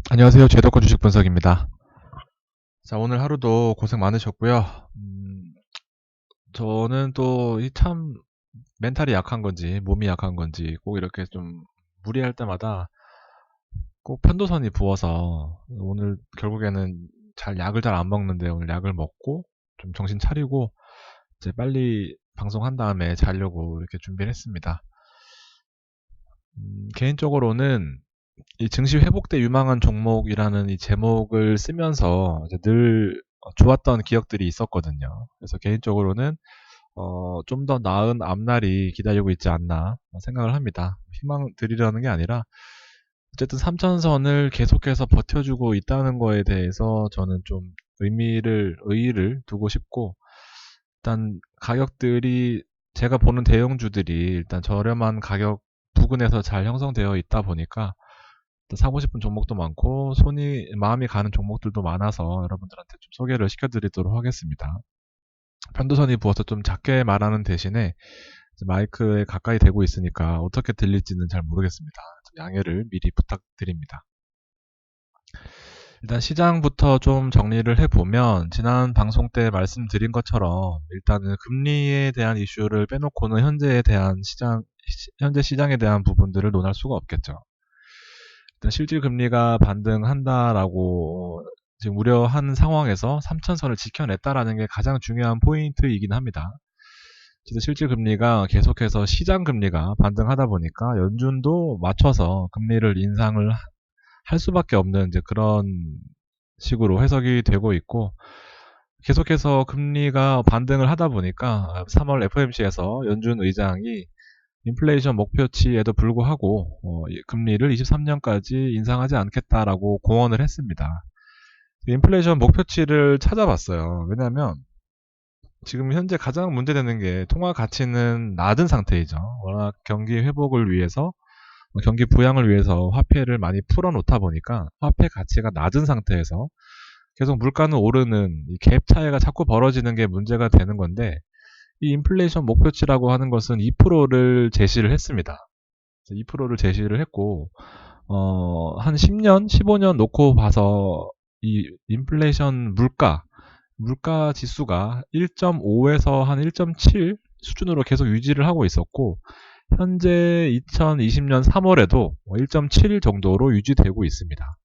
안녕하세요. 제도권 주식 분석입니다. 자, 오늘 하루도 고생 많으셨고요. 저는 또 이 참 멘탈이 약한 건지 몸이 약한 건지 꼭 이렇게 좀 무리할 때마다 꼭 편도선이 부어서 오늘 결국에는 약을 잘 안 먹는데 오늘 약을 먹고 좀 정신 차리고 이제 빨리 방송한 다음에 자려고 이렇게 준비를 했습니다. 개인적으로는 이 증시 회복 때 유망한 종목이라는 이 제목을 쓰면서 이제 늘 좋았던 기억들이 있었거든요. 그래서 개인적으로는 좀 더 나은 앞날이 기다리고 있지 않나 생각을 합니다. 희망 드리려는 게 아니라 어쨌든 3천선을 계속해서 버텨주고 있다는 거에 대해서 저는 좀 의의를 두고 싶고, 일단 가격들이 제가 보는 대형주들이 일단 저렴한 가격 부근에서 잘 형성되어 있다 보니까 사고 싶은 종목도 많고 마음이 가는 종목들도 많아서 여러분들한테 좀 소개를 시켜드리도록 하겠습니다. 편도선이 부어서 좀 작게 말하는 대신에 마이크에 가까이 대고 있으니까 어떻게 들릴지는 잘 모르겠습니다. 좀 양해를 미리 부탁드립니다. 일단 시장부터 좀 정리를 해보면 지난 방송 때 말씀드린 것처럼 일단은 금리에 대한 이슈를 빼놓고는 현재 시장에 대한 부분들을 논할 수가 없겠죠. 일단 실질 금리가 반등한다라고 지금 우려한 상황에서 3천선을 지켜냈다라는 게 가장 중요한 포인트이긴 합니다. 그래서 실질 금리가 계속해서 시장 금리가 반등하다 보니까 연준도 맞춰서 금리를 인상을 할 수밖에 없는 이제 그런 식으로 해석이 되고 있고, 계속해서 금리가 반등을 하다 보니까 3월 FOMC에서 연준 의장이 인플레이션 목표치에도 불구하고 금리를 23년까지 인상하지 않겠다라고 공언을 했습니다. 인플레이션 목표치를 찾아봤어요. 왜냐하면 지금 현재 가장 문제되는 게 통화 가치는 낮은 상태이죠. 워낙 경기 회복을 위해서 경기 부양을 위해서 화폐를 많이 풀어놓다 보니까 화폐 가치가 낮은 상태에서 계속 물가는 오르는 이 갭 차이가 자꾸 벌어지는 게 문제가 되는 건데, 이 인플레이션 목표치라고 하는 것은 2%를 제시를 했습니다. 2%를 제시를 했고, 한 10년, 15년 놓고 봐서 이 인플레이션 물가 지수가 1.5에서 한 1.7 수준으로 계속 유지를 하고 있었고, 현재 2020년 3월에도 1.7 정도로 유지되고 있습니다.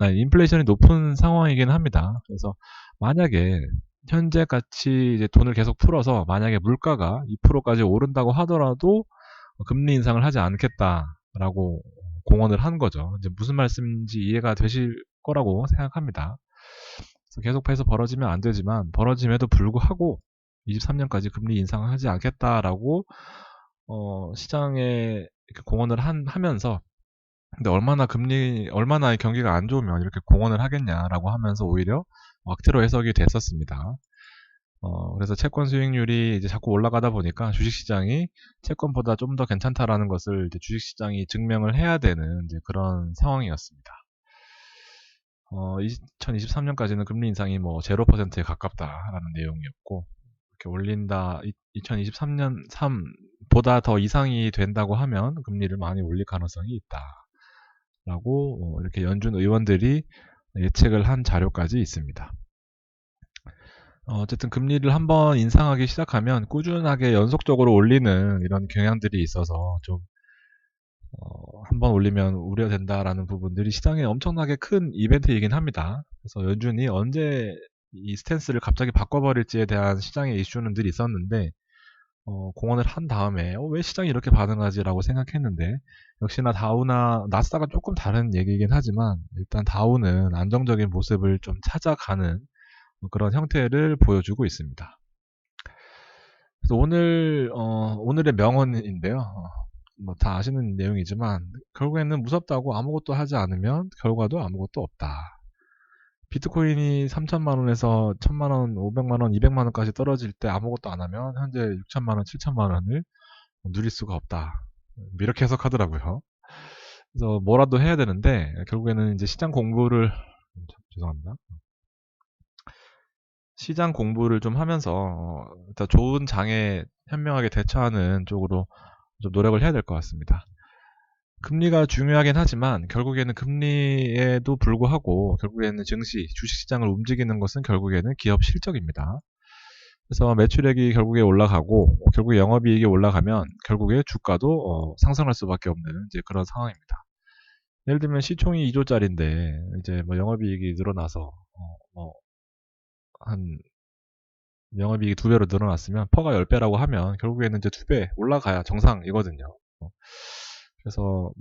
인플레이션이 높은 상황이긴 합니다. 그래서 만약에 현재 같이 이제 돈을 계속 풀어서 만약에 물가가 2%까지 오른다고 하더라도 금리 인상을 하지 않겠다라고 공언을 한 거죠. 이제 무슨 말씀인지 이해가 되실 거라고 생각합니다. 그래서 계속해서 벌어지면 안 되지만 벌어짐에도 불구하고 23년까지 금리 인상을 하지 않겠다라고 시장에 이렇게 공언을 하면서, 근데 얼마나 경기가 안 좋으면 이렇게 공언을 하겠냐라고 하면서 오히려 악재로 해석이 됐었습니다. 그래서 채권 수익률이 이제 자꾸 올라가다 보니까 주식시장이 채권보다 좀 더 괜찮다라는 것을 이제 주식시장이 증명을 해야 되는 이제 그런 상황이었습니다. 2023년까지는 금리 인상이 뭐 0%에 가깝다라는 내용이었고, 이렇게 올린다, 2023년 3보다 더 이상이 된다고 하면 금리를 많이 올릴 가능성이 있다라고 이렇게 연준 의원들이 예측을 한 자료까지 있습니다. 어쨌든 금리를 한번 인상하기 시작하면 꾸준하게 연속적으로 올리는 이런 경향들이 있어서 좀 한번 올리면 우려된다라는 부분들이 시장에 엄청나게 큰 이벤트이긴 합니다. 그래서 연준이 언제 이 스탠스를 갑자기 바꿔버릴지에 대한 시장의 이슈는 늘 있었는데, 공언을 한 다음에 왜 시장이 이렇게 반응하지라고 생각했는데, 역시나 다우나 나스닥은 조금 다른 얘기이긴 하지만 일단 다우는 안정적인 모습을 좀 찾아가는 그런 형태를 보여주고 있습니다. 그래서 오늘의 명언인데요. 뭐 다 아시는 내용이지만 결국에는 무섭다고 아무것도 하지 않으면 결과도 아무것도 없다. 비트코인이 3천만 원에서 1천만 원, 500만 원, 200만 원까지 떨어질 때 아무것도 안 하면 현재 6천만 원, 7천만 원을 누릴 수가 없다. 이렇게 해석하더라고요. 그래서 뭐라도 해야 되는데 결국에는 이제 죄송합니다. 시장 공부를 좀 하면서 일단 좋은 장에 현명하게 대처하는 쪽으로 좀 노력을 해야 될 것 같습니다. 금리가 중요하긴 하지만 결국에는 금리에도 불구하고 결국에는 증시, 주식시장을 움직이는 것은 결국에는 기업 실적입니다. 그래서 매출액이 결국에 올라가고 결국에 영업이익이 올라가면 결국에 주가도 상승할 수밖에 없는 이제 그런 상황입니다. 예를 들면 시총이 2조짜리인데 이제 뭐 영업이익이 늘어나서 한 영업이익이 2배로 늘어났으면 퍼가 10배라고 하면 결국에는 이제 2배 올라가야 정상이거든요. 그래서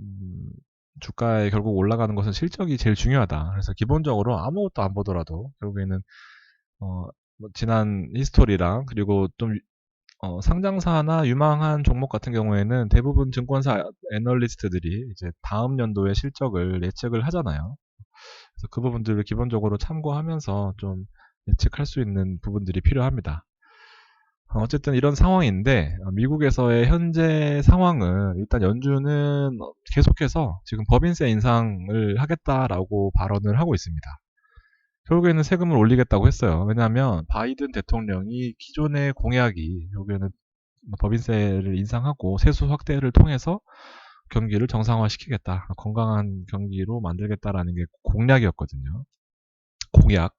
주가에 결국 올라가는 것은 실적이 제일 중요하다. 그래서 기본적으로 아무것도 안 보더라도 결국에는 뭐 지난 히스토리랑 그리고 좀 상장사나 유망한 종목 같은 경우에는 대부분 증권사 애널리스트들이 이제 다음 연도의 실적을 예측을 하잖아요. 그래서 그 부분들을 기본적으로 참고하면서 좀 예측할 수 있는 부분들이 필요합니다. 어쨌든 이런 상황인데 미국에서의 현재 상황은 일단 연준은 계속해서 지금 법인세 인상을 하겠다라고 발언을 하고 있습니다. 결국에는 세금을 올리겠다고 했어요. 왜냐하면 바이든 대통령이 기존의 공약이 결국에는 법인세를 인상하고 세수 확대를 통해서 경기를 정상화시키겠다, 건강한 경기로 만들겠다라는 게 공약이었거든요. 공약,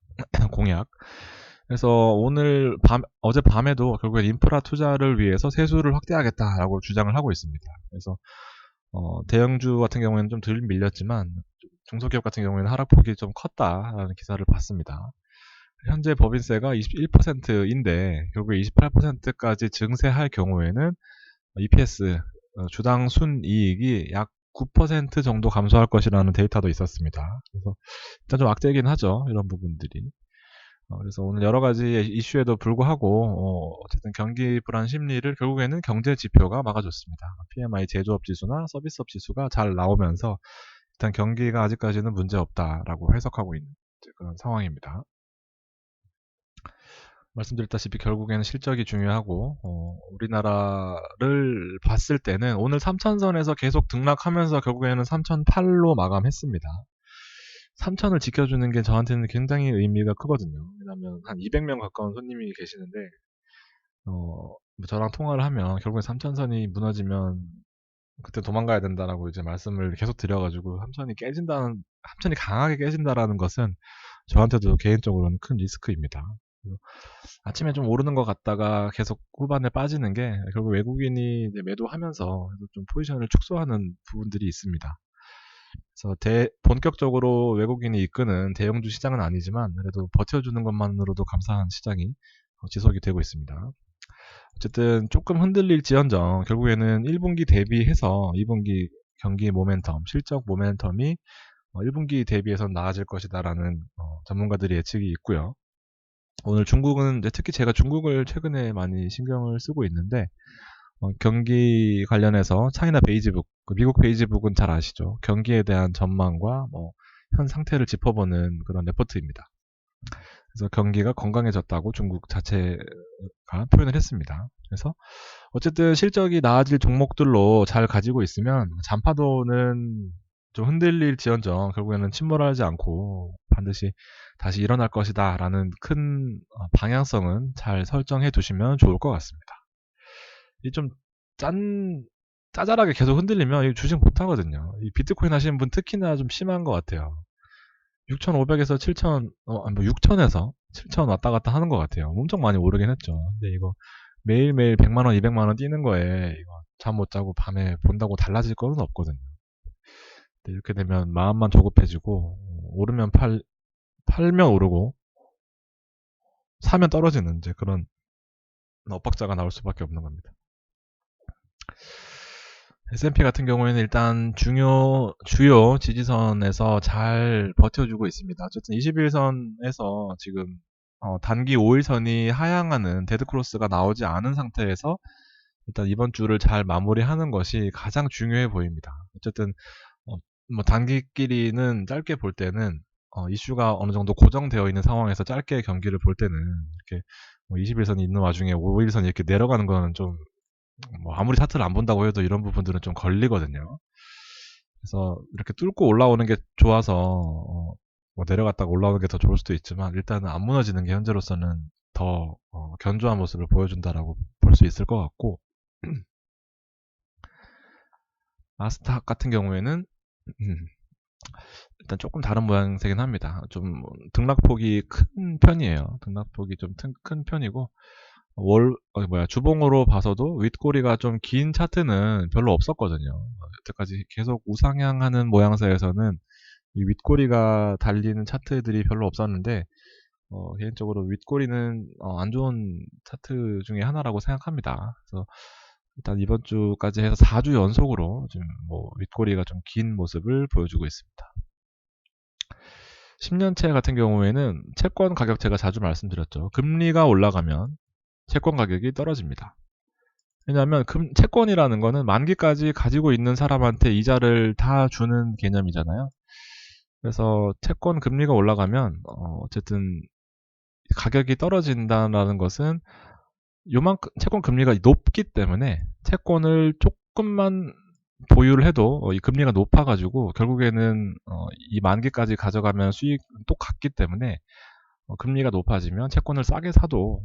공약. 그래서 어제 밤에도 결국엔 인프라 투자를 위해서 세수를 확대하겠다라고 주장을 하고 있습니다. 그래서 대형주 같은 경우에는 좀 덜 밀렸지만 중소기업 같은 경우에는 하락폭이 좀 컸다라는 기사를 봤습니다. 현재 법인세가 21%인데 결국에 28%까지 증세할 경우에는 EPS 주당 순이익이 약 9% 정도 감소할 것이라는 데이터도 있었습니다. 그래서 일단 좀 악재긴 하죠. 이런 부분들이. 그래서 오늘 여러 가지 이슈에도 불구하고 어쨌든 경기 불안 심리를 결국에는 경제 지표가 막아줬습니다. PMI 제조업 지수나 서비스업 지수가 잘 나오면서 일단 경기가 아직까지는 문제 없다라고 해석하고 있는 그런 상황입니다. 말씀드렸다시피 결국에는 실적이 중요하고 우리나라를 봤을 때는 오늘 3천선에서 계속 등락하면서 결국에는 3,008로 마감했습니다. 3천을 지켜주는 게 저한테는 굉장히 의미가 크거든요. 왜냐하면 한 200명 가까운 손님이 계시는데 뭐 저랑 통화를 하면 결국에 3천선이 무너지면 그때 도망가야 된다라고 이제 말씀을 계속 드려가지고 함천이 강하게 깨진다라는 것은 저한테도 개인적으로는 큰 리스크입니다. 아침에 좀 오르는 것 같다가 계속 후반에 빠지는 게 결국 외국인이 이제 매도하면서 좀 포지션을 축소하는 부분들이 있습니다. 그래서 본격적으로 외국인이 이끄는 대형주 시장은 아니지만 그래도 버텨주는 것만으로도 감사한 시장이 지속이 되고 있습니다. 어쨌든 조금 흔들릴지언정 결국에는 1분기 대비해서 2분기 경기 모멘텀, 실적 모멘텀이 1분기 대비해서 나아질 것이다라는 전문가들의 예측이 있고요. 오늘 중국은 특히 제가 중국을 최근에 많이 신경을 쓰고 있는데 경기 관련해서 차이나 베이지북, 미국 베이지북은 잘 아시죠? 경기에 대한 전망과 현 상태를 짚어보는 그런 레포트입니다. 그래서 경기가 건강해졌다고 중국 자체가 표현을 했습니다. 그래서 어쨌든 실적이 나아질 종목들로 잘 가지고 있으면 잔파도는 좀 흔들릴지언정 결국에는 침몰하지 않고 반드시 다시 일어날 것이다 라는 큰 방향성은 잘 설정해 두시면 좋을 것 같습니다. 이 좀 짜잘하게 계속 흔들리면 이 주식 못하거든요. 이 비트코인 하시는 분 특히나 좀 심한 것 같아요. 6,500에서 7,000, 6,000에서 7,000 왔다 갔다 하는 것 같아요. 엄청 많이 오르긴 했죠. 근데 이거 매일매일 100만원, 200만원 뛰는 거에 이거 잠 못 자고 밤에 본다고 달라질 거는 없거든요. 근데 이렇게 되면 마음만 조급해지고, 오르면 팔면 오르고, 사면 떨어지는 이제 그런 엇박자가 나올 수밖에 없는 겁니다. S&P 같은 경우에는 일단 주요 지지선에서 잘 버텨주고 있습니다. 어쨌든 21선에서 지금 단기 5일선이 하향하는 데드크로스가 나오지 않은 상태에서 일단 이번 주를 잘 마무리하는 것이 가장 중요해 보입니다. 어쨌든 뭐 단기끼리는 짧게 볼 때는 이슈가 어느 정도 고정되어 있는 상황에서 짧게 경기를 볼 때는 이렇게 21선이 있는 와중에 5일선이 이렇게 내려가는 거는 좀 아무리 차트를 안 본다고 해도 이런 부분들은 좀 걸리거든요. 그래서 이렇게 뚫고 올라오는 게 좋아서 내려갔다가 올라오는 게 더 좋을 수도 있지만 일단은 안 무너지는 게 현재로서는 더 견조한 모습을 보여준다라고 볼 수 있을 것 같고 아스탁 같은 경우에는 일단 조금 다른 모양새긴 합니다. 좀 등락폭이 큰 편이에요. 등락폭이 좀 큰 편이고 주봉으로 봐서도 윗꼬리가 좀 긴 차트는 별로 없었거든요. 여태까지 계속 우상향하는 모양새에서는 이 윗꼬리가 달리는 차트들이 별로 없었는데 개인적으로 윗꼬리는 안 좋은 차트 중에 하나라고 생각합니다. 그래서 일단 이번 주까지 해서 4주 연속으로 지금 뭐 윗꼬리가 좀 긴 모습을 보여주고 있습니다. 10년채 같은 경우에는 채권 가격 제가 자주 말씀드렸죠. 금리가 올라가면 채권 가격이 떨어집니다. 왜냐하면 채권이라는 거는 만기까지 가지고 있는 사람한테 이자를 다 주는 개념이잖아요. 그래서 채권 금리가 올라가면 어쨌든 가격이 떨어진다는 것은 요만큼 채권 금리가 높기 때문에 채권을 조금만 보유를 해도 이 금리가 높아가지고 결국에는 이 만기까지 가져가면 수익 똑같기 때문에 금리가 높아지면 채권을 싸게 사도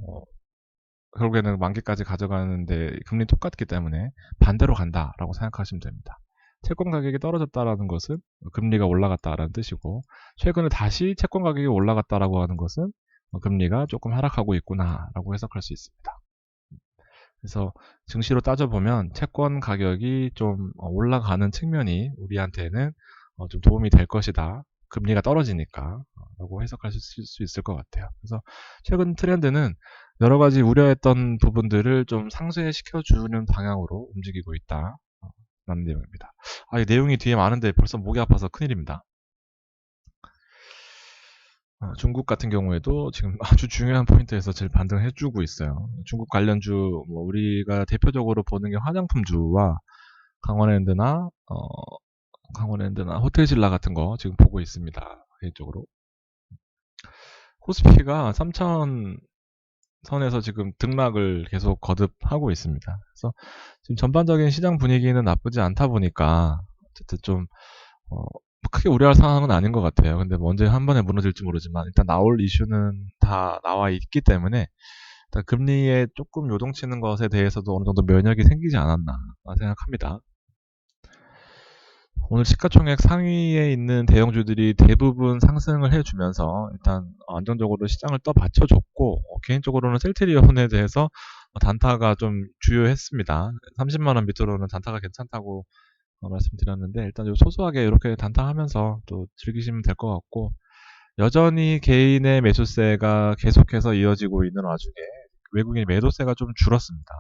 결국에는 만기까지 가져가는데 금리 똑같기 때문에 반대로 간다라고 생각하시면 됩니다. 채권 가격이 떨어졌다라는 것은 금리가 올라갔다라는 뜻이고 최근에 다시 채권 가격이 올라갔다라고 하는 것은 금리가 조금 하락하고 있구나라고 해석할 수 있습니다. 그래서 증시로 따져보면 채권 가격이 좀 올라가는 측면이 우리한테는 좀 도움이 될 것이다. 금리가 떨어지니까 라고 해석할 수 있을 것 같아요. 그래서 최근 트렌드는 여러 가지 우려했던 부분들을 좀 상쇄시켜주는 방향으로 움직이고 있다. 라는 내용입니다. 이 내용이 뒤에 많은데 벌써 목이 아파서 큰일입니다. 중국 같은 경우에도 지금 아주 중요한 포인트에서 제일 반등을 해주고 있어요. 중국 관련주, 우리가 대표적으로 보는 게 화장품주와 강원랜드나, 호텔신라 같은 거 지금 보고 있습니다. 개인적으로. 코스피가 3천 선에서 지금 등락을 계속 거듭하고 있습니다. 그래서 지금 전반적인 시장 분위기는 나쁘지 않다 보니까 어쨌든 좀 크게 우려할 상황은 아닌 것 같아요. 근데 언제 한 번에 무너질지 모르지만 일단 나올 이슈는 다 나와 있기 때문에 일단 금리에 조금 요동치는 것에 대해서도 어느 정도 면역이 생기지 않았나 생각합니다. 오늘 시가총액 상위에 있는 대형주들이 대부분 상승을 해주면서 일단 안정적으로 시장을 떠받쳐줬고 개인적으로는 셀트리온에 대해서 단타가 좀 주요했습니다. 30만원 밑으로는 단타가 괜찮다고 말씀드렸는데 일단 좀 소소하게 이렇게 단타하면서 또 즐기시면 될 것 같고 여전히 개인의 매수세가 계속해서 이어지고 있는 와중에 외국인 매도세가 좀 줄었습니다.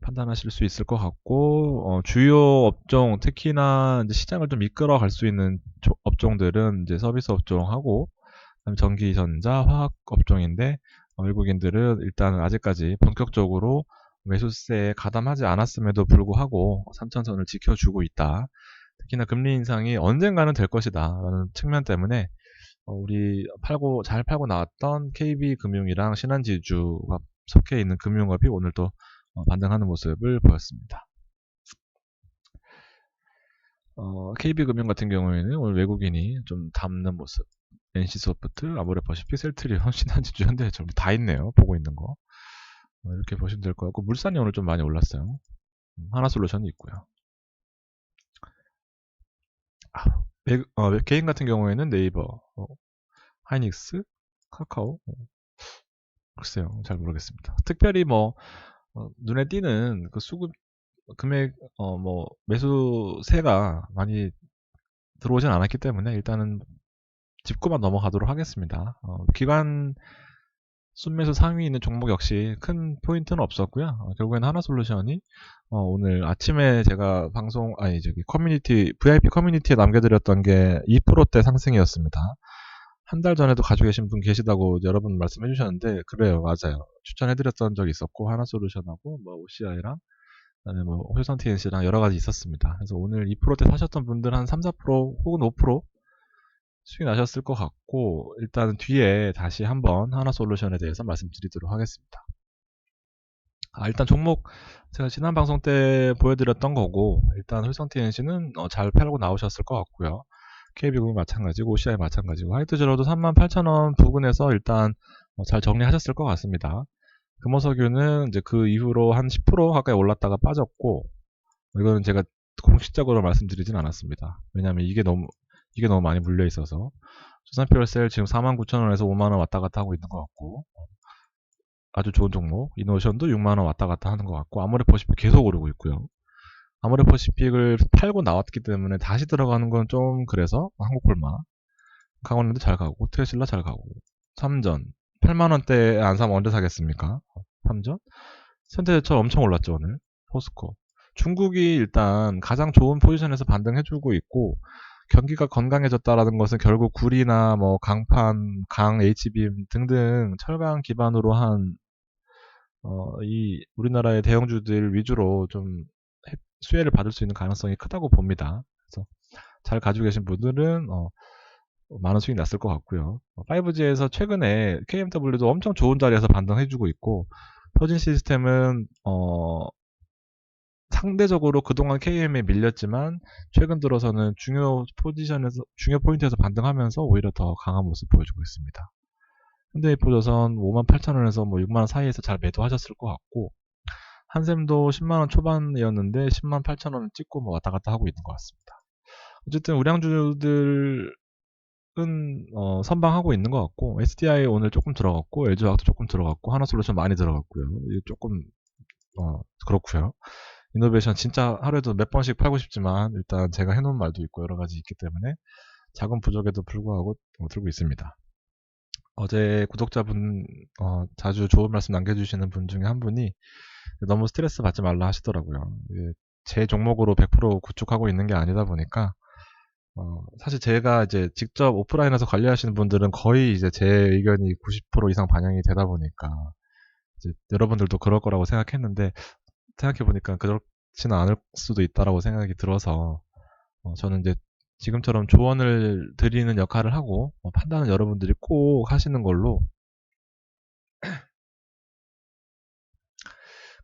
판단하실 수 있을 것 같고 주요 업종 특히나 이제 시장을 좀 이끌어 갈 수 있는 업종들은 이제 서비스 업종하고 전기, 전자, 화학 업종인데 외국인들은 일단 아직까지 본격적으로 매수세에 가담하지 않았음에도 불구하고 3천선을 지켜주고 있다. 특히나 금리 인상이 언젠가는 될 것이다 라는 측면 때문에 우리 잘 팔고 나왔던 KB금융이랑 신한지주가 속해 있는 금융업이 오늘 또 반등하는 모습을 보였습니다. KB금융 같은 경우에는 오늘 외국인이 좀 담는 모습. NC소프트, 아모레퍼시픽, 셀트리온, 신한지주, 현대해처럼 다 있네요. 보고 있는 거. 이렇게 보시면 될 것 같고 물산이 오늘 좀 많이 올랐어요. 하나솔루션이 있고요. 개인 같은 경우에는 네이버, 하이닉스, 카카오, 글쎄요, 잘 모르겠습니다. 특별히 눈에 띄는 그 수급 금액, 매수세가 많이 들어오진 않았기 때문에 일단은 짚고만 넘어가도록 하겠습니다. 기관 순매수 상위에 있는 종목 역시 큰 포인트는 없었고요. 결국에는 하나솔루션이 오늘 아침에 제가 VIP 커뮤니티에 남겨드렸던 게 2%대 상승이었습니다. 한 달 전에도 가지고 계신 분 계시다고 여러분 말씀해 주셨는데 그래요, 맞아요. 추천해드렸던 적이 있었고 하나솔루션하고 OCI랑 그다음에 효성 TNC랑 여러 가지 있었습니다. 그래서 오늘 2%대 사셨던 분들 한 3, 4% 혹은 5% 수익 나셨을 것 같고 일단 뒤에 다시 한번 하나솔루션에 대해서 말씀드리도록 하겠습니다. 일단 종목 제가 지난 방송 때 보여드렸던 거고 일단 효성 TNC는 잘 팔고 나오셨을 것 같고요. KB금융 마찬가지고 OCI 마찬가지고 화이트제로도 38,000원 부근에서 일단 잘 정리하셨을 것 같습니다. 금호석유는 이제 그 이후로 한 10% 가까이 올랐다가 빠졌고 이거는 제가 공식적으로 말씀드리진 않았습니다. 왜냐하면 이게 너무 많이 물려 있어서. 두산퓨얼셀 지금 49,000원에서 5만원 왔다 갔다 하고 있는 것 같고, 아주 좋은 종목. 이노션도 6만원 왔다 갔다 하는 것 같고, 아모레퍼시픽 계속 오르고 있고요. 아모레퍼시픽을 팔고 나왔기 때문에 다시 들어가는 건 좀 그래서 한국콜마, 강원랜드 잘 가고, 테슬라 잘 가고, 삼전 8만원대에 안 사면 언제 사겠습니까? 삼전 현대제철 엄청 올랐죠 오늘. 포스코 중국이 일단 가장 좋은 포지션에서 반등해주고 있고, 경기가 건강해졌다라는 것은 결국 구리나 뭐 강판, 강 H빔 등등 철강 기반으로 한 이 우리나라의 대형주들 위주로 좀 수혜를 받을 수 있는 가능성이 크다고 봅니다. 그래서 잘 가지고 계신 분들은 많은 수익 났을 것 같고요. 5G에서 최근에 KMW도 엄청 좋은 자리에서 반등해주고 있고, 터진 시스템은 상대적으로 그동안 KM에 밀렸지만 최근 들어서는 중요 포인트에서 반등하면서 오히려 더 강한 모습 보여주고 있습니다. 현대해포조선 58,000원에서 뭐 6만원 사이에서 잘 매도하셨을 것 같고, 한샘도 10만원 초반이었는데 108,000원을 찍고 뭐 왔다 갔다 하고 있는 것 같습니다. 어쨌든 우량주들은 선방하고 있는 것 같고, SDI 오늘 조금 들어갔고, LG화학도 조금 들어갔고, 하나솔루션 많이 들어갔고요. 이게 조금 그렇고요. 이노베이션 진짜 하루에도 몇 번씩 팔고 싶지만 일단 제가 해놓은 말도 있고 여러 가지 있기 때문에 자금 부족에도 불구하고 들고 있습니다. 어제 구독자분 자주 좋은 말씀 남겨주시는 분 중에 한 분이 너무 스트레스 받지 말라 하시더라고요. 제 종목으로 100% 구축하고 있는 게 아니다 보니까 사실 제가 이제 직접 오프라인에서 관리하시는 분들은 거의 이제 제 의견이 90% 이상 반영이 되다 보니까 이제 여러분들도 그럴 거라고 생각했는데, 생각해보니까 그렇지는 않을 수도 있다라고 생각이 들어서 저는 이제 지금처럼 조언을 드리는 역할을 하고 판단은 여러분들이 꼭 하시는 걸로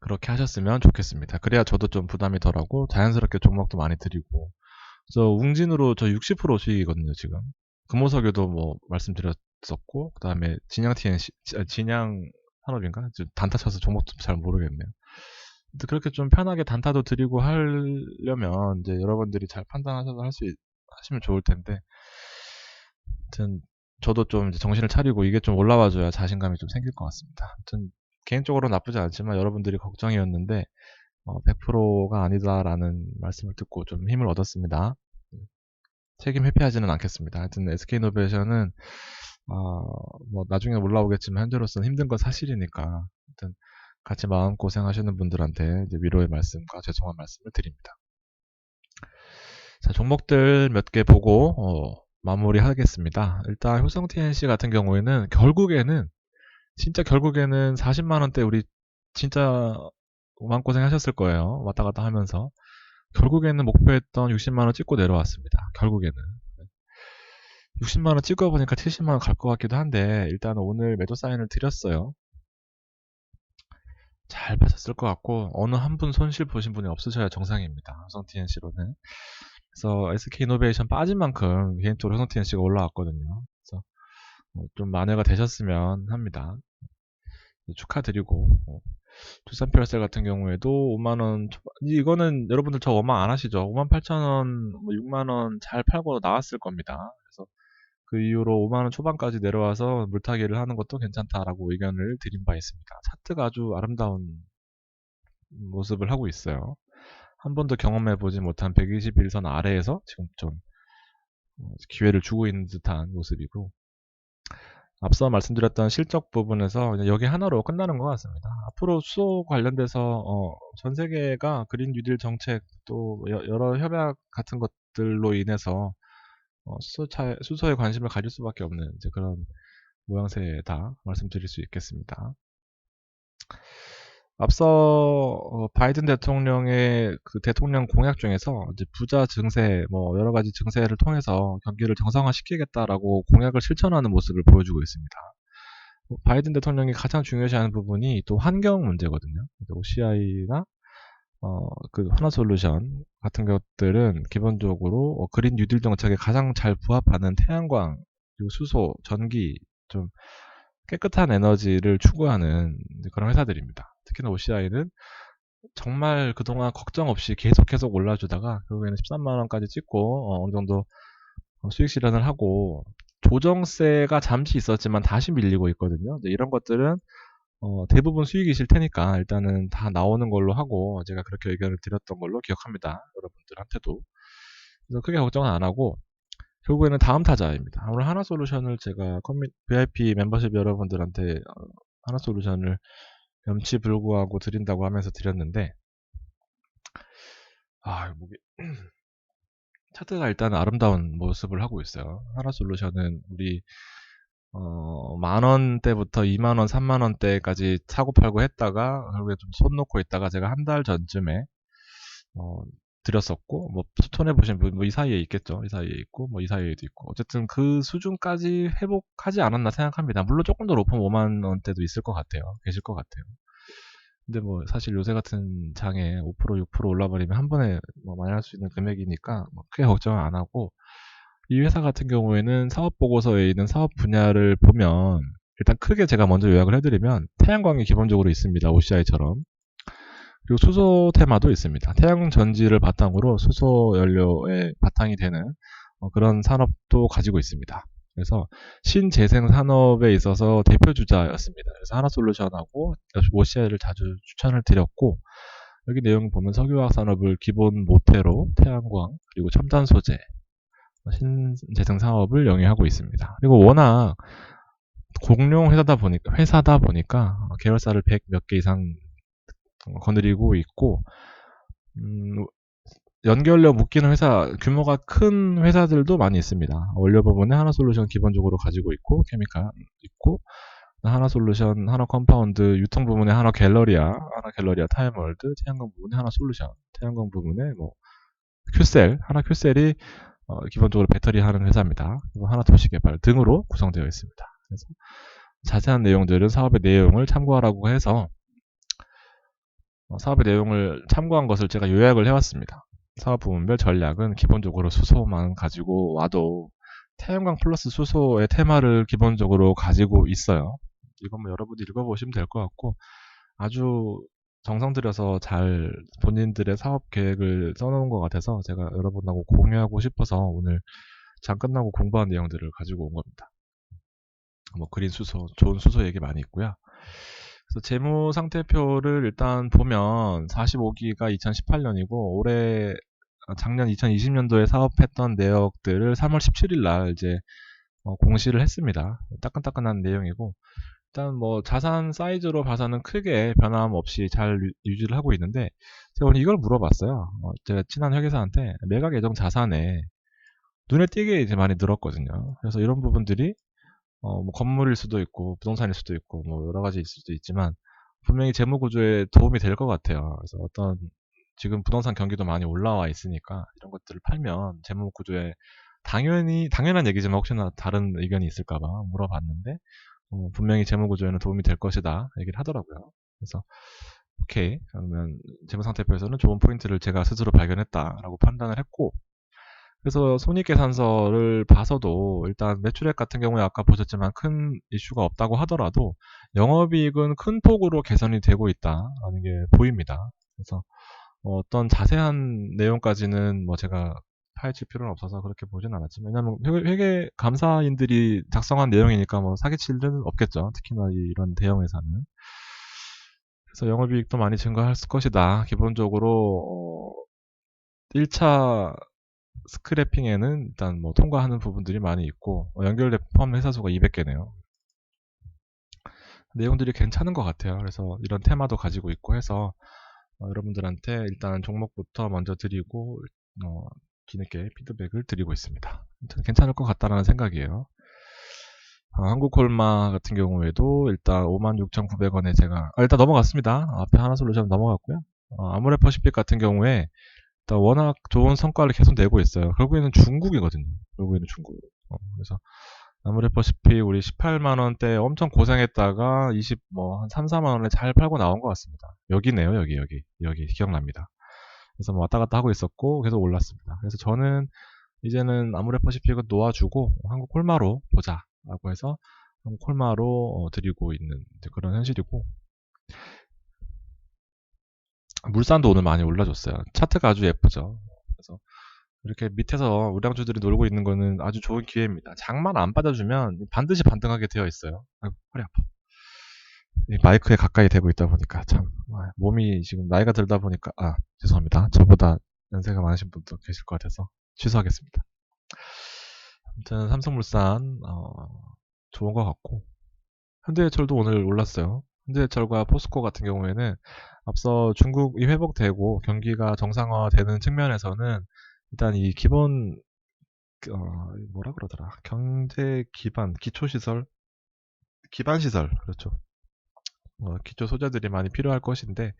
그렇게 하셨으면 좋겠습니다. 그래야 저도 좀 부담이 덜하고 자연스럽게 종목도 많이 드리고. 저 웅진으로 저 60% 수익이거든요 지금. 금호석유도 뭐 말씀드렸었고, 그 다음에 진양 TNC, 진양 산업인가? 단타 쳐서 종목도 잘 모르겠네요. 그렇게 좀 편하게 단타도 드리고 하려면 이제 여러분들이 잘 판단하셔서 하시면 좋을 텐데, 아무튼 저도 좀 이제 정신을 차리고 이게 좀 올라와줘야 자신감이 좀 생길 것 같습니다. 아무튼 개인적으로 나쁘지 않지만 여러분들이 걱정이었는데 100%가 아니다라는 말씀을 듣고 좀 힘을 얻었습니다. 책임 회피하지는 않겠습니다. 하여튼 SK이노베이션은 뭐 나중에 올라오겠지만 현재로서는 힘든 건 사실이니까, 하여튼 같이 마음고생 하시는 분들한테 이제 위로의 말씀과 죄송한 말씀을 드립니다. 자, 종목들 몇 개 보고 마무리하겠습니다. 일단 효성 TNC 같은 경우에는 진짜 결국에는 40만원대 우리 진짜 마음고생 하셨을 거예요. 왔다 갔다 하면서. 결국에는 목표했던 60만원 찍고 내려왔습니다. 결국에는. 60만원 찍어보니까 70만원 갈 것 같기도 한데, 일단 오늘 매도 사인을 드렸어요. 잘 빠졌을 것 같고, 어느 한 분 손실 보신 분이 없으셔야 정상입니다. 효성 TNC로는. 그래서 SK이노베이션 빠진 만큼 개인적으로 효성 TNC가 올라왔거든요. 그래서 좀 만회가 되셨으면 합니다. 축하드리고, 두산퓨얼셀 같은 경우에도 5만원 이거는 여러분들 저 원망 안 하시죠? 58,000원, 6만원 잘 팔고 나왔을 겁니다. 그래서 그 이후로 5만원 초반까지 내려와서 물타기를 하는 것도 괜찮다라고 의견을 드린 바 있습니다. 차트가 아주 아름다운 모습을 하고 있어요. 한 번도 경험해보지 못한 121선 아래에서 지금 좀 기회를 주고 있는 듯한 모습이고, 앞서 말씀드렸던 실적 부분에서 그냥 여기 하나로 끝나는 것 같습니다. 앞으로 수소 관련돼서 전 세계가 그린 뉴딜 정책 또 여러 협약 같은 것들로 인해서 수소에 관심을 가질 수밖에 없는 이제 그런 모양새다 말씀드릴 수 있겠습니다. 앞서 바이든 대통령의 그 대통령 공약 중에서 이제 부자 증세, 뭐 여러 가지 증세를 통해서 경기를 정상화시키겠다라고 공약을 실천하는 모습을 보여주고 있습니다. 바이든 대통령이 가장 중요시하는 부분이 또 환경 문제거든요. OCI나 그 하나솔루션 같은 것들은 기본적으로 그린 뉴딜 정책에 가장 잘 부합하는 태양광, 그리고 수소, 전기, 좀 깨끗한 에너지를 추구하는 그런 회사들입니다. 특히나 OCI는 정말 그동안 걱정 없이 계속 올라주다가 결국에는 13만 원까지 찍고 어느 정도 수익 실현을 하고 조정세가 잠시 있었지만 다시 밀리고 있거든요. 이제 이런 것들은 대부분 수익이실 테니까 일단은 다 나오는 걸로 하고 제가 그렇게 의견을 드렸던 걸로 기억합니다. 여러분들한테도. 그래서 크게 걱정은 안 하고 결국에는 다음 타자입니다. 오늘 하나솔루션을 제가 VIP 멤버십 여러분들한테 하나솔루션을 염치불구하고 드린다고 하면서 드렸는데 목이 차트가 일단 아름다운 모습을 하고 있어요. 하나솔루션은 우리 만 원대부터 2만 원, 3만 원대까지 사고 팔고 했다가 결국에 좀 손 놓고 있다가 제가 한 달 전쯤에 드렸었고 뭐 손해 보신 분 뭐 이 사이에 있겠죠. 이 사이에 있고 뭐 이 사이에도 있고 어쨌든 그 수준까지 회복하지 않았나 생각합니다. 물론 조금 더 높은 5만 원대도 있을 것 같아요. 계실 것 같아요. 근데 뭐 사실 요새 같은 장에 5% 6% 올라버리면 한 번에 뭐 많이 할 수 있는 금액이니까 뭐 크게 걱정은 안 하고 이 회사 같은 경우에는 사업 보고서에 있는 사업 분야를 보면 일단 크게 제가 먼저 요약을 해드리면 태양광이 기본적으로 있습니다. OCI처럼. 그리고 수소 테마도 있습니다. 태양 전지를 바탕으로 수소 연료의 바탕이 되는 그런 산업도 가지고 있습니다. 그래서 신재생 산업에 있어서 대표 주자였습니다. 그래서 하나솔루션하고 OCI를 자주 추천을 드렸고 여기 내용 보면 석유화학 산업을 기본 모태로 태양광 그리고 첨단 소재 신재생 사업을 영위하고 있습니다. 그리고 워낙 공룡 회사다 보니까 계열사를 100 몇 개 이상 거느리고 있고 연결력 묶이는 회사 규모가 큰 회사들도 많이 있습니다. 원료 부분에 하나솔루션 기본적으로 가지고 있고 케미칼 있고 하나솔루션, 하나컴파운드, 유통 부분에 하나갤러리아 타임월드, 태양광 부분에 하나솔루션, 태양광 부분에 뭐 하나큐셀이 기본적으로 배터리 하는 회사입니다. 그리고 하나도시개발 등으로 구성되어 있습니다. 그래서 자세한 내용들은 사업의 내용을 참고하라고 해서 사업의 내용을 참고한 것을 제가 요약을 해왔습니다. 사업 부문별 전략은 기본적으로 수소만 가지고 와도 태양광 플러스 수소의 테마를 기본적으로 가지고 있어요. 이건 뭐 여러분이 읽어보시면 될 것 같고 아주 정성 들여서 잘 본인들의 사업 계획을 써놓은 것 같아서 제가 여러분하고 공유하고 싶어서 오늘 장 끝나고 공부한 내용들을 가지고 온 겁니다. 뭐 그린 수소, 좋은 수소 얘기 많이 있고요. 그래서 재무 상태표를 일단 보면 45기가 2018년이고 올해 작년 2020년도에 사업했던 내역들을 3월 17일 날 이제 공시를 했습니다. 따끈따끈한 내용이고 일단 뭐 자산 사이즈로 봐서는 크게 변함 없이 잘 유지를 하고 있는데 제가 오늘 이걸 물어봤어요. 제가 친한 회계사한테 매각 예정 자산에 눈에 띄게 이제 많이 늘었거든요. 그래서 이런 부분들이 뭐 건물일 수도 있고 부동산일 수도 있고 뭐 여러 가지일 수도 있지만 분명히 재무 구조에 도움이 될 것 같아요. 그래서 어떤 지금 부동산 경기도 많이 올라와 있으니까 이런 것들을 팔면 재무 구조에 당연한 얘기지만 혹시나 다른 의견이 있을까봐 물어봤는데 분명히 재무 구조에는 도움이 될 것이다 얘기를 하더라고요. 그래서 오케이 그러면 재무 상태표에서는 좋은 포인트를 제가 스스로 발견했다라고 판단을 했고 그래서 손익계산서를 봐서도 일단 매출액 같은 경우에 아까 보셨지만 큰 이슈가 없다고 하더라도 영업이익은 큰 폭으로 개선이 되고 있다라는 게 보입니다. 그래서 어떤 자세한 내용까지는 뭐 제가 파헤칠 필요는 없어서 그렇게 보진 않았지만 왜냐면 회계 감사인들이 작성한 내용이니까 뭐 사기칠 일은 없겠죠. 특히나 이런 대형 회사는. 그래서 영업이익도 많이 증가할 것이다. 기본적으로 1차 스크래핑에는 일단 뭐 통과하는 부분들이 많이 있고 연결된 포함 회사 수가 200개네요. 내용들이 괜찮은 것 같아요. 그래서 이런 테마도 가지고 있고 해서 여러분들한테 일단 종목부터 먼저 드리고 뒤늦게 피드백을 드리고 있습니다. 괜찮을 것 같다라는 생각이에요. 한국콜마 같은 경우에도 일단 56,900원에 제가 일단 넘어갔습니다. 앞에 하나솔루션 넘어갔고요. 아모레퍼시픽 같은 경우에 일단 워낙 좋은 성과를 계속 내고 있어요. 결국에는 중국이거든요. 결국에는 중국. 그래서 아모레퍼시픽 우리 18만원대 엄청 고생했다가 한 3, 4만원에 잘 팔고 나온 것 같습니다. 여기네요, 여기. 기억납니다. 그래서 뭐 왔다 갔다 하고 있었고 계속 올랐습니다. 그래서 저는 이제는 아모레퍼시픽은 놓아주고 한국 콜마로 보자라고 해서 한국 콜마로 드리고 있는 그런 현실이고 물산도 오늘 많이 올라줬어요. 차트가 아주 예쁘죠. 그래서 이렇게 밑에서 우량주들이 놀고 있는 거는 아주 좋은 기회입니다. 장만 안 빠져주면 반드시 반등하게 되어 있어요. 아이고, 허리 아파. 이 마이크에 가까이 대고 있다 보니까 참 몸이 지금 나이가 들다 보니까 죄송합니다. 저보다 연세가 많으신 분도 계실 것 같아서 취소하겠습니다. 아무튼 삼성물산 좋은 것 같고 현대해철도 오늘 올랐어요. 현대해철과 포스코 같은 경우에는 앞서 중국이 회복되고 경기가 정상화되는 측면에서는 일단 이 기본 뭐라 그러더라 경제 기반 기초시설 기반시설 그렇죠. 기초 소재들이 많이 필요할 것인데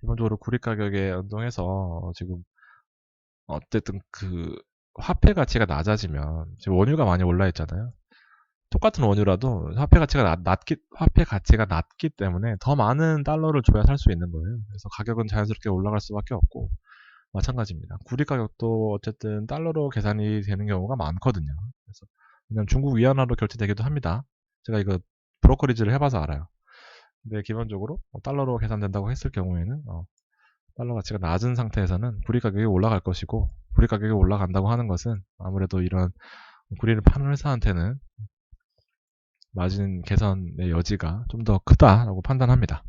기본적으로 구리 가격에 연동해서 지금 어쨌든 그 화폐 가치가 낮아지면 지금 원유가 많이 올라 있잖아요. 똑같은 원유라도 화폐 가치가 낮기 때문에 더 많은 달러를 줘야 살 수 있는 거예요. 그래서 가격은 자연스럽게 올라갈 수밖에 없고 마찬가지입니다. 구리 가격도 어쨌든 달러로 계산이 되는 경우가 많거든요. 그래서 왜냐면 중국 위안화로 결제되기도 합니다. 제가 이거 브로커리지를 해봐서 알아요. 근데 기본적으로 달러로 계산된다고 했을 경우에는 달러 가치가 낮은 상태에서는 구리 가격이 올라갈 것이고 구리 가격이 올라간다고 하는 것은 아무래도 이런 구리를 파는 회사한테는 마진 개선의 여지가 좀 더 크다라고 판단합니다.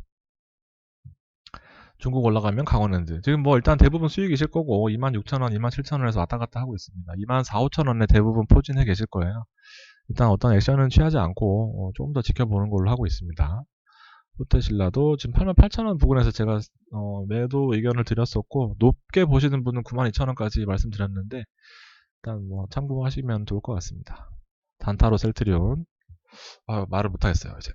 중국 올라가면 강원랜드. 지금 뭐 일단 대부분 수익이실 거고 26,000원, 27,000원에서 왔다 갔다 하고 있습니다. 24,000~25,000원에 대부분 포진해 계실 거예요. 일단 어떤 액션은 취하지 않고 조금 더 지켜보는 걸로 하고 있습니다. 호텔신라도 지금 88,000원 부근에서 제가 매도 의견을 드렸었고 높게 보시는 분은 92,000원까지 말씀드렸는데 일단 뭐 참고하시면 좋을 것 같습니다. 단타로 셀트리온 말을 못하겠어요 이제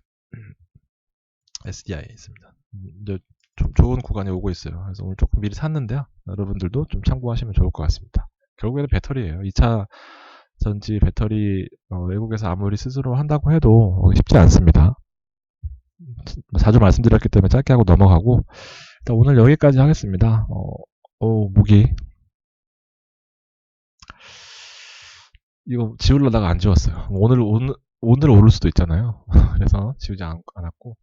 SDI 있습니다. 이제 좀 좋은 구간에 오고 있어요. 그래서 오늘 조금 미리 샀는데요. 여러분들도 좀 참고하시면 좋을 것 같습니다. 결국에는 배터리예요. 2차 전지 배터리 외국에서 아무리 스스로 한다고 해도 쉽지 않습니다. 자주 말씀드렸기 때문에 짧게 하고 넘어가고 일단 오늘 여기까지 하겠습니다. 무기 이거 지우려다가 안 지웠어요. 오늘 오를 수도 있잖아요. 그래서 지우지 않았고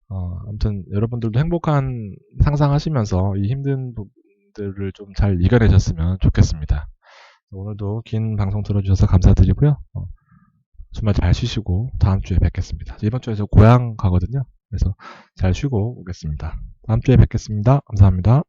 아무튼 여러분들도 행복한 상상하시면서 이 힘든 부분들을 좀 잘 이겨내셨으면 좋겠습니다. 오늘도 긴 방송 들어주셔서 감사드리고요. 주말 잘 쉬시고 다음 주에 뵙겠습니다. 이번 주에 저 고향 가거든요. 그래서 잘 쉬고 오겠습니다. 다음 주에 뵙겠습니다. 감사합니다.